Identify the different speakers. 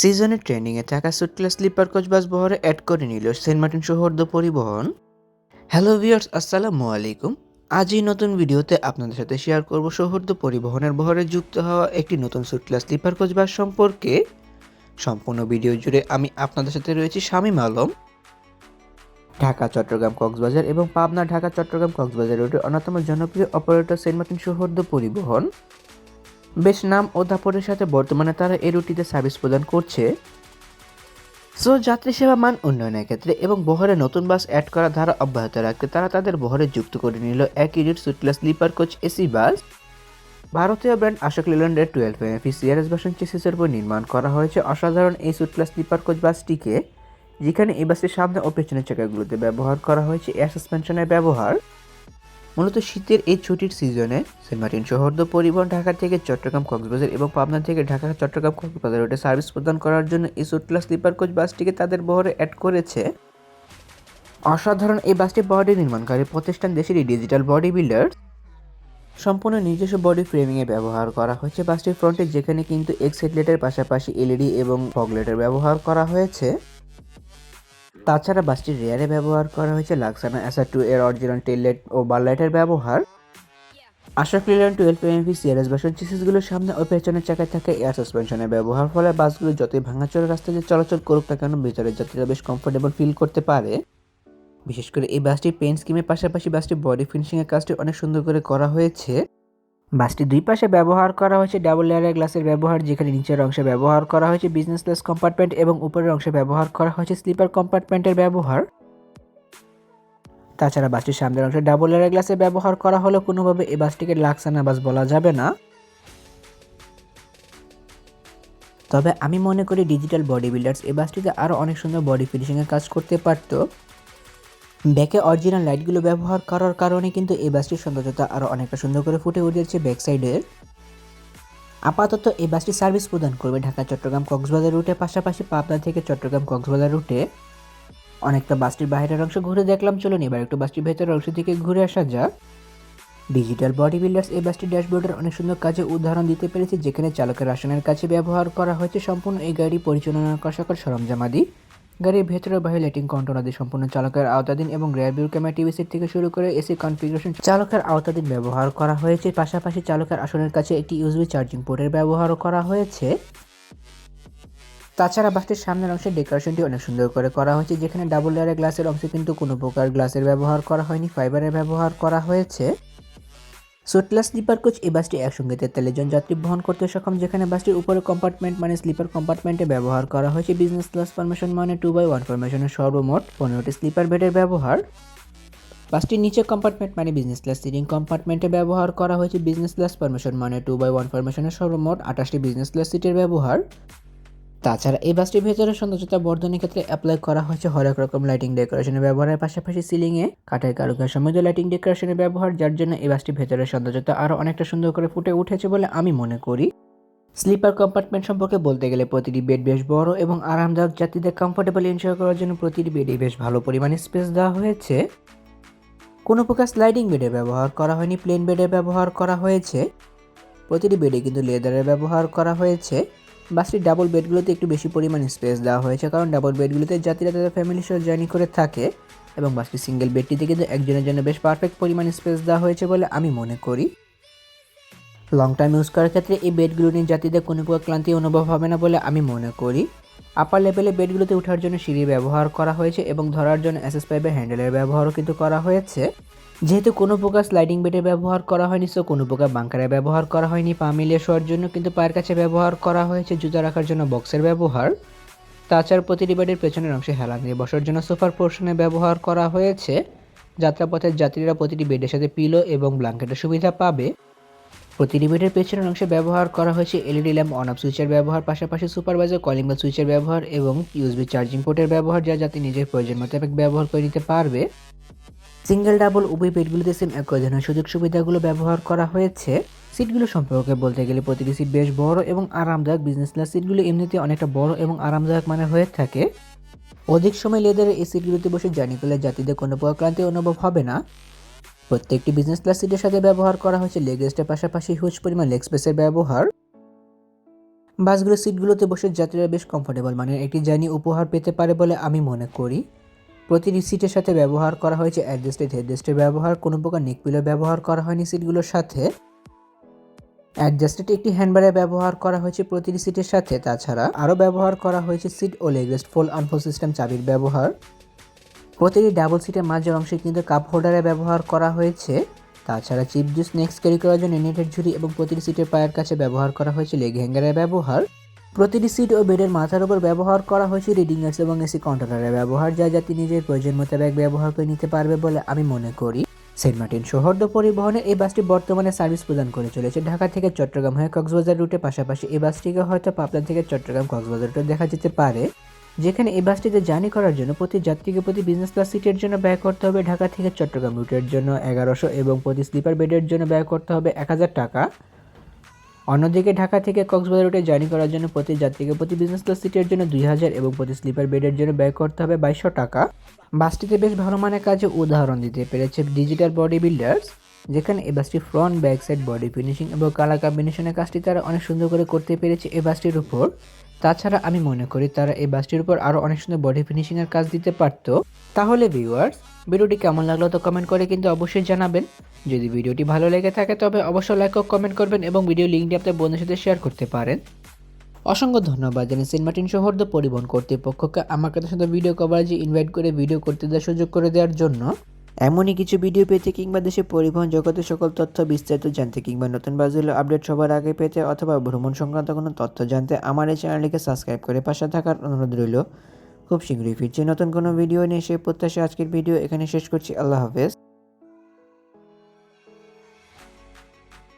Speaker 1: সিজনের ট্রেন্ডিংয়ে থাকা সুটক্লাস sleeper coach বাস বহরে অ্যাড করে নিল সেন্ট মার্টিন সৌহার্দ্য পরিবহন। হ্যালো ভিউয়ার্স, আসসালামু আলাইকুম। আজ এই নতুন ভিডিওতে আপনাদের সাথে শেয়ার করব সৌহার্দ্য পরিবহনের বহরে যুক্ত হওয়া একটি নতুন সুটক্লাস স্লিপার কোচ বাস সম্পর্কে। সম্পূর্ণ ভিডিও জুড়ে আমি আপনাদের সাথে রয়েছি শামীম আলম। ঢাকা চট্টগ্রাম কক্সবাজার এবং পাবনা ঢাকা চট্টগ্রাম কক্সবাজার রুটের অন্যতম জনপ্রিয় অপারেটর সেন্ট মার্টিন সৌহার্দ্য পরিবহন। বেশ নাম ও দাপটের সাথে বর্তমানে তারা এই রুটিতে সার্ভিস প্রদান করছে। যাত্রী সেবা মান উন্নয়নের ক্ষেত্রে এবং বহরে নতুন বাস অ্যাড করার ধারা অব্যাহত রাখতে তারা তাদের বহরে যুক্ত করে নিল এক ইউনিট সুটক্লাস স্লিপার কোচ এসি বাস। ভারতীয় ব্র্যান্ড আশোক লেল্যান্ডের 12 এমএফি সিআরএস ভার্সন চেসিসের উপর নির্মাণ করা হয়েছে অসাধারণ এই সুটক্লাস স্লিপার কোচ বাসটিকে, যেখানে এই বাসটির সামনে ও পেছনের চাকাগুলোতে ব্যবহার করা হয়েছে এয়ার সাসপেনশনের ব্যবহার। মূলত শীতের এই ছুটির সিজনে সেন্ট মার্টিন সৌহার্দ্য পরিবহন ঢাকা থেকে চট্টগ্রাম কক্সবাজার এবং পাবনা থেকে ঢাকা চট্টগ্রাম কক্সবাজার রুটে সার্ভিস প্রদান করার জন্য এই সুটক্লাস স্লিপার কোচ বাসটিকে তাদের বহরে অ্যাড করেছে। অসাধারণ এই বাসটি বডি নির্মাণকারী প্রতিষ্ঠান দেশের ডিজিটাল বডি বিল্ডার। সম্পূর্ণ নিজস্ব বডি ফ্রেমিংয়ে ব্যবহার করা হয়েছে বাসটির ফ্রন্টে, যেখানে কিন্তু এক্স হেডলাইটের পাশাপাশি এলইডি এবং ফগলাইটের ব্যবহার করা হয়েছে। তাছাড়া বাসটির রেয়ারে ব্যবহার করা হয়েছে লাক্সানা SR2 এর অরিজিনাল টেল লাইট ও বার লাইটের ব্যবহার। আশোক লেল্যান্ড 12 এমএফি সিআরএস ভার্সন চেসিসগুলোর সামনে ও পেছনের চাকায় থাকে এয়ার সাসপেনশনের ব্যবহার, ফলে বাসগুলো যতই ভাঙাচোরা রাস্তায় চলাচল করুক না কেন ভিতরের যাত্রীরা বেশ কমফোর্টেবল ফিল করতে পারে। বিশেষ করে এই বাসটির পেইন্ট স্কিমের পাশাপাশি বাসটির বডি ফিনিশিংয়ের কাজটি অনেক সুন্দর করে করা হয়েছে। বাসটির দুই পাশে ব্যবহার করা হয়েছে ডাবল লেয়ারের গ্লাসের ব্যবহার, যেখানে নিচের অংশে ব্যবহার করা হয়েছে বিজনেস ক্লাস কম্পার্টমেন্ট এবং উপরের অংশে ব্যবহার করা হয়েছে স্লিপার কম্পার্টমেন্টের ব্যবহার। তাছাড়া বাসটির সামনের অংশে ডাবল লেয়ারের গ্লাসের ব্যবহার করা হলেও কোনোভাবে এই বাসটিকে লাক্সানা বাস বলা যাবে না। তবে আমি মনে করি ডিজিটাল বডি বিল্ডার্স এই বাসটিতে আরও অনেক সুন্দর বডি ফিনিশিংয়ের কাজ করতে পারত। ব্যাকে অরিজিনাল লাইটগুলো ব্যবহার করার কারণে কিন্তু এই বাসটির সৌন্দর্যতা আরও অনেকটা সুন্দর করে ফুটে উঠেছে ব্যাক সাইডের। আপাতত এই বাসটি সার্ভিস প্রদান করবে ঢাকা চট্টগ্রাম কক্সবাজার রুটে, পাশাপাশি পাবনা থেকে চট্টগ্রাম কক্সবাজার রুটে। অনেকটা বাসটির বাইরের অংশ ঘুরে দেখলাম, চলুন এবার একটু বাসটির ভেতরের অংশ থেকে ঘুরে আসা যাক। ডিজিটাল বডি বিল্ডার্স এই বাসটির ড্যাশবোর্ডের অনেক সুন্দর কাজে উদাহরণ দিতে পেরেছে, যেখানে চালকের আসনের কাছে ব্যবহার করা হয়েছে সম্পূর্ণ এই গাড়ি পরিচালনার সকল সরঞ্জামাদি। গাড়ির ভেতরে বাইরে লাইটিং কন্ট্রোল আদি সম্পূর্ণ চালকের আওতাধীন এবং rear view camera TV seat থেকে শুরু করে এসি কনফিগারেশন চালকের আওতাধীন ব্যবহার করা হয়েছে। পাশাপাশি চালকের আসনের কাছে একটি ইউএসবি চার্জিং পোর্টের ব্যবহারও করা হয়েছে। তাছাড়া বাসটির সামনের অংশের ডেকোরেশনটি অনেক সুন্দর করে করা হয়েছে, যেখানে ডাবল লেয়ারের গ্লাসের অংশে কিন্তু কোনো প্রকার গ্লাসের ব্যবহার করা হয়নি, ফাইবারের ব্যবহার করা হয়েছে। সুটক্লাস স্লিপার কোচ এই বাসটি একসঙ্গে 43 জন যাত্রী বহন করতে সক্ষম, যেখানে বাসটির উপরে কম্পার্টমেন্ট মানে স্লিপার কম্পার্টমেন্টে ব্যবহার করা হয়েছে বিজনেস ক্লাস ফরমেশন মানে 2x1 ফরমেশনের সর্বমোট 15টি স্লিপার বেডের ব্যবহার। বাসটির নিচে কম্পার্টমেন্ট মানে বিজনেস ক্লাস সিটিং কম্পার্টমেন্টে ব্যবহার করা হয়েছে বিজনেস ক্লাস ফরমেশন মানে 2x1 ফরমেশনের সর্বমোট 28টি বিজনেস ক্লাস সিটের ব্যবহার। তাছাড়া এই বাসটির ভেতরে সৌন্দর্যতা বর্ধনের ক্ষেত্রে অ্যাপ্লাই করা হয়েছে হরেক রকম লাইটিং ডেকোরেশনের ব্যবহারের পাশাপাশি সিলিংয়ে কাঠের কারুকাজ সমৃদ্ধ লাইটিং ডেকোরেশনের ব্যবহার, যার জন্য এই বাসটির ভেতরের সৌন্দর্যতা আরও অনেকটা সুন্দর করে ফুটে উঠেছে বলে আমি মনে করি। স্লিপার কম্পার্টমেন্ট সম্পর্কে বলতে গেলে প্রতিটি বেড বেশ বড় এবং আরামদায়ক, যাত্রীদের কমফোর্টেবল এনজয় করার জন্য প্রতিটি বেডে বেশ ভালো পরিমাণে স্পেস দেওয়া হয়েছে। কোনো প্রকার স্লাইডিং বেডের ব্যবহার করা হয়নি, প্লেন বেডের ব্যবহার করা হয়েছে। প্রতিটি বেডে কিন্তু লেদারের ব্যবহার করা হয়েছে। বাসটির ডাবল বেডগুলোতে একটু বেশি পরিমাণে স্পেস দেওয়া হয়েছে, কারণ ডাবল বেডগুলোতে যাত্রীরা তাদের ফ্যামিলির সাথে জার্নি করে থাকে, এবং বাসটির সিঙ্গেল বেডটিতে কিন্তু একজনের জন্য বেশ পারফেক্ট পরিমাণে স্পেস দেওয়া হয়েছে বলে আমি মনে করি। লং টাইম ইউজ করার ক্ষেত্রে এই বেডগুলো নিয়ে যাত্রীদের কোনো প্রকার ক্লান্তি অনুভব হবে না বলে আমি মনে করি। আপার লেভেলে বেডগুলোতে ওঠার জন্য সিঁড়ি ব্যবহার করা হয়েছে এবং ধরার জন্য SS5 হ্যান্ডেলের ব্যবহারও কিন্তু করা হয়েছে। যেহেতু কোনো প্রকার স্লাইডিং বেডের ব্যবহার করা হয়নি, সো কোনো প্রকার বাঙ্কারের ব্যবহার করা হয়নি। পা মিলিয়ে শোয়ার জন্য কিন্তু পায়ের কাছে ব্যবহার করা হয়েছে জুতা রাখার জন্য বক্সের ব্যবহার। তাছাড়া প্রতিটি বেডের পেছনের অংশে হেলান দিয়ে বসার জন্য সোফার পোর্শনে ব্যবহার করা হয়েছে। যাত্রাপথের যাত্রীরা প্রতিটি বেডের সাথে পিলো এবং ব্ল্যাঙ্কেটের সুবিধা পাবে। প্রতিটি বেডের পেছনের অংশে ব্যবহার করা হয়েছে এলইডি ল্যাম্প অন অফ সুইচের ব্যবহার, পাশাপাশি সুপারভাইজার কলিং বেল সুইচের ব্যবহার এবং ইউএসবি চার্জিং পোর্টের ব্যবহার, যা যাত্রী নিজের প্রয়োজন মোতাবেক ব্যবহার করে নিতে পারবে। সিঙ্গেল ডাবল উভয় বেডগুলিতে সেম একই ধরনের সুযোগ সুবিধাগুলো ব্যবহার করা হয়েছে। সিটগুলো সম্পর্কে বলতে গেলে প্রতিটি সিট বেশ বড় এবং আরামদায়ক। বিজনেস ক্লাস সিটগুলো এমনিতে অনেকটা বড় এবং আরামদায়ক মানে হয়ে থাকে। অধিক সময় লেদারের এই সিটগুলোতে বসে জার্নি করলে যাত্রীদের কোনো প্রকার ক্লান্তি অনুভব হবে না। প্রত্যেকটি বিজনেস ক্লাস সিটের সাথে ব্যবহার করা হয়েছে লেগ রেস্টের পাশাপাশি হিউজ পরিমাণ লেগ স্পেসের ব্যবহার। বাসগুলোর সিটগুলোতে বসে যাত্রীরা বেশ কমফোর্টেবল মানের একটি জার্নি উপহার পেতে পারে বলে আমি মনে করি। প্রতিটি সিটের সাথে ব্যবহার করা হয়েছে অ্যাডজাস্টেড হেডরেস্টের ব্যবহার, কোনো প্রকার নেক পিলো ব্যবহার করা হয়নি সিটগুলোর সাথে। অ্যাডজাস্টেড একটি হ্যান্ডবারের ব্যবহার করা হয়েছে প্রতিটি সিটের সাথে। তাছাড়া আরও ব্যবহার করা হয়েছে সিট ও লেগরেস্ট ফোল্ড আনফোল্ড সিস্টেম চাবির ব্যবহার। প্রতিটি ডাবল সিটের মাঝের অংশে কিন্তু কাপ হোল্ডারের ব্যবহার করা হয়েছে। তাছাড়া চিপ জুস স্ন্যাক্স ক্যারি করার জন্য নেটের ঝুড়ি এবং প্রতিটি সিটের পায়ের কাছে ব্যবহার করা হয়েছে লেগ হ্যাঙ্গারের ব্যবহার। প্রতিটি সিট ও বেডের মাথার উপর ব্যবহার করা হয়েছে রিডিং লাইটস এবং এসি কন্ট্রোলারের ব্যবহার, যা যাত্রী নিজের প্রয়োজন মোতাবেক ব্যবহার করে নিতে পারবে বলে আমি মনে করি। সেন্ট মার্টিন সৌহার্দ্য পরিবহনের এই বাসটি বর্তমানে সার্ভিস প্রদান করে চলেছে ঢাকা থেকে চট্টগ্রাম হয়ে কক্সবাজার রুটে। পাশাপাশি এই বাসটিকে হয়তো পাবনা থেকে চট্টগ্রাম কক্সবাজার রুটে দেখা যেতে পারে, যেখানে এই বাসটিতে জার্নি করার জন্য প্রতি যাত্রীকে প্রতি বিজনেস ক্লাস সিটের জন্য ব্যয় করতে হবে ঢাকা থেকে চট্টগ্রাম রুটের জন্য 1100 এবং প্রতি স্লিপার বেডের জন্য ব্যয় করতে হবে 1000 টাকা। অন্যদিকে ঢাকা থেকে কক্সবাজার রুটে জার্নি করার জন্য প্রতি যাত্রীকে প্রতি বিজনেস ক্লাস সিটের জন্য 2000 এবং প্রতি স্লিপার বেডের জন্য ব্যয় করতে হবে 2200 টাকা। বাসটিতে বেশ ভালো মানের কাজে উদাহরণ দিতে পেরেছে ডিজিটাল বডি বিল্ডার্স, যেখানে এই বাসটি front back side body finishing এবং কালার কম্বিনেশনের কাজটি তারা অনেক সুন্দর করে করতে পেরেছে এই বাসটির উপর। তাছাড়া আমি মনে করি তারা এই বাসটির উপর আরও অনেক সুন্দর বডি ফিনিশিংয়ের কাজ দিতে পারতো। তাহলে ভিউয়ার্স, ভিডিওটি কেমন লাগলো তো কমেন্ট করে কিন্তু অবশ্যই জানাবেন। যদি ভিডিওটি ভালো লেগে থাকে তবে অবশ্যই লাইক ও কমেন্ট করবেন এবং ভিডিও লিঙ্কটি আপনার বন্ধুদের সাথে শেয়ার করতে পারেন। অসংখ্য ধন্যবাদ জানাই সেন্ট মার্টিন সৌহার্দ্য পরিবহন কর্তৃপক্ষকে আমার কাছে সাথে ভিডিও কভারেজে ইনভাইট করে ভিডিও করতে দেওয়ার সুযোগ করে দেওয়ার জন্য। এমনই কিছু ভিডিও পেতে কিংবা দেশে পরিবহন জগতের সকল তথ্য বিস্তারিত জানতে কিংবা নতুন বাসগুলো আপডেট সবার আগে পেতে অথবা ভ্রমণ সংক্রান্ত কোনো তথ্য জানতে আমার এই চ্যানেলটিকে সাবস্ক্রাইব করে পাশে থাকার অনুরোধ রইল। খুব শীঘ্রই ফিরছি নতুন কোনো ভিডিও নিয়ে, সেই প্রত্যাশা আজকের ভিডিও এখানে শেষ করছি। আল্লাহ হাফেজ।